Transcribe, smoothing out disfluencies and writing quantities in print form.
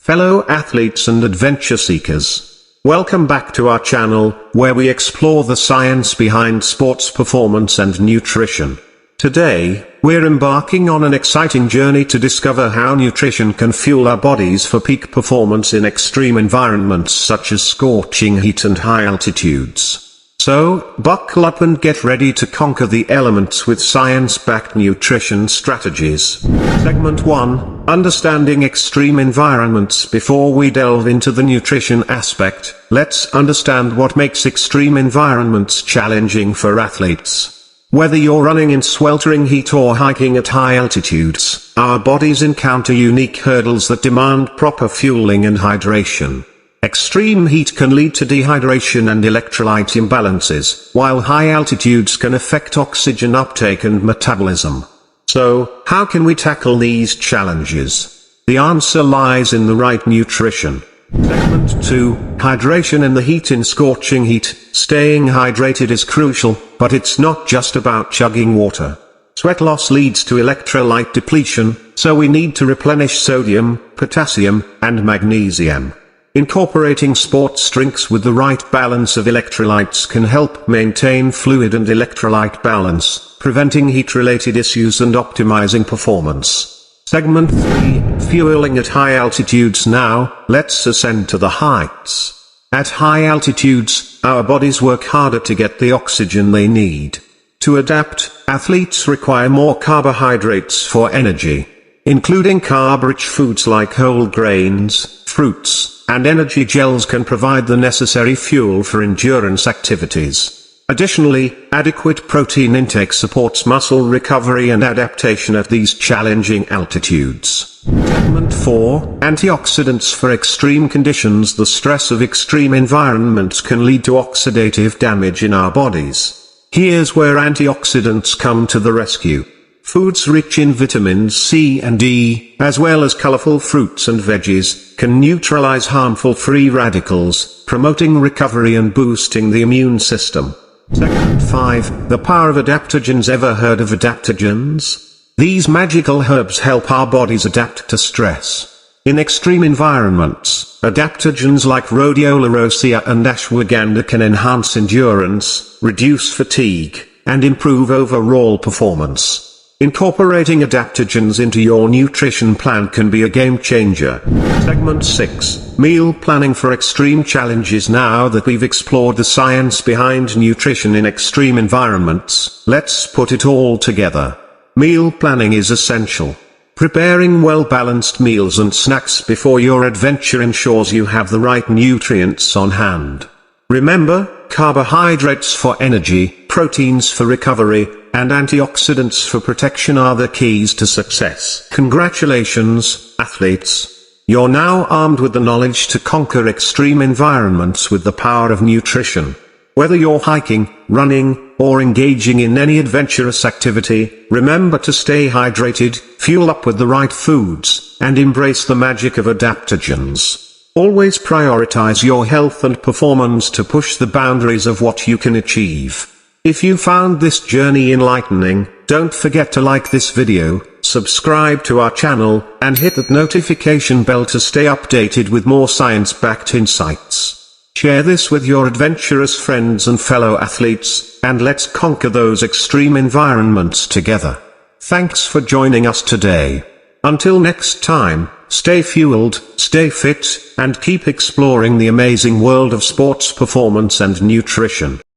Fellow athletes and adventure seekers, welcome back to our channel, where we explore the science behind sports performance and nutrition. Today, we're embarking on an exciting journey to discover how nutrition can fuel our bodies for peak performance in extreme environments such as scorching heat and high altitudes. So, buckle up and get ready to conquer the elements with science-backed nutrition strategies. Segment 1, Understanding Extreme Environments. Before we delve into the nutrition aspect, let's understand what makes extreme environments challenging for athletes. Whether you're running in sweltering heat or hiking at high altitudes, our bodies encounter unique hurdles that demand proper fueling and hydration. Extreme heat can lead to dehydration and electrolyte imbalances, while high altitudes can affect oxygen uptake and metabolism. So, how can we tackle these challenges? The answer lies in the right nutrition. Segment 2, Hydration in the heat. In scorching heat, staying hydrated is crucial, but it's not just about chugging water. Sweat loss leads to electrolyte depletion, so we need to replenish sodium, potassium, and magnesium. Incorporating sports drinks with the right balance of electrolytes can help maintain fluid and electrolyte balance, preventing heat-related issues and optimizing performance. Segment 3, Fueling at high altitudes. Now, let's ascend to the heights. At high altitudes, our bodies work harder to get the oxygen they need. To adapt, athletes require more carbohydrates for energy, including carb-rich foods like whole grains, fruits, and energy gels can provide the necessary fuel for endurance activities. Additionally, adequate protein intake supports muscle recovery and adaptation at these challenging altitudes. Segment 4, Antioxidants for extreme conditions. The stress of extreme environments can lead to oxidative damage in our bodies. Here's where antioxidants come to the rescue. Foods rich in vitamins C and E, as well as colorful fruits and veggies, can neutralize harmful free radicals, promoting recovery and boosting the immune system. Segment 5, The power of adaptogens. Ever heard of adaptogens? These magical herbs help our bodies adapt to stress. In extreme environments, adaptogens like rhodiola rosea and ashwagandha can enhance endurance, reduce fatigue, and improve overall performance. Incorporating adaptogens into your nutrition plan can be a game changer. Segment 6, Meal planning for extreme challenges. Now that we've explored the science behind nutrition in extreme environments, let's put it all together. Meal planning is essential. Preparing well-balanced meals and snacks before your adventure ensures you have the right nutrients on hand. Remember, carbohydrates for energy, proteins for recovery, and antioxidants for protection are the keys to success. Congratulations, athletes! You're now armed with the knowledge to conquer extreme environments with the power of nutrition. Whether you're hiking, running, or engaging in any adventurous activity, remember to stay hydrated, fuel up with the right foods, and embrace the magic of adaptogens. Always prioritize your health and performance to push the boundaries of what you can achieve. If you found this journey enlightening, don't forget to like this video, subscribe to our channel, and hit that notification bell to stay updated with more science-backed insights. Share this with your adventurous friends and fellow athletes, and let's conquer those extreme environments together. Thanks for joining us today. Until next time, stay fueled, stay fit, and keep exploring the amazing world of sports performance and nutrition.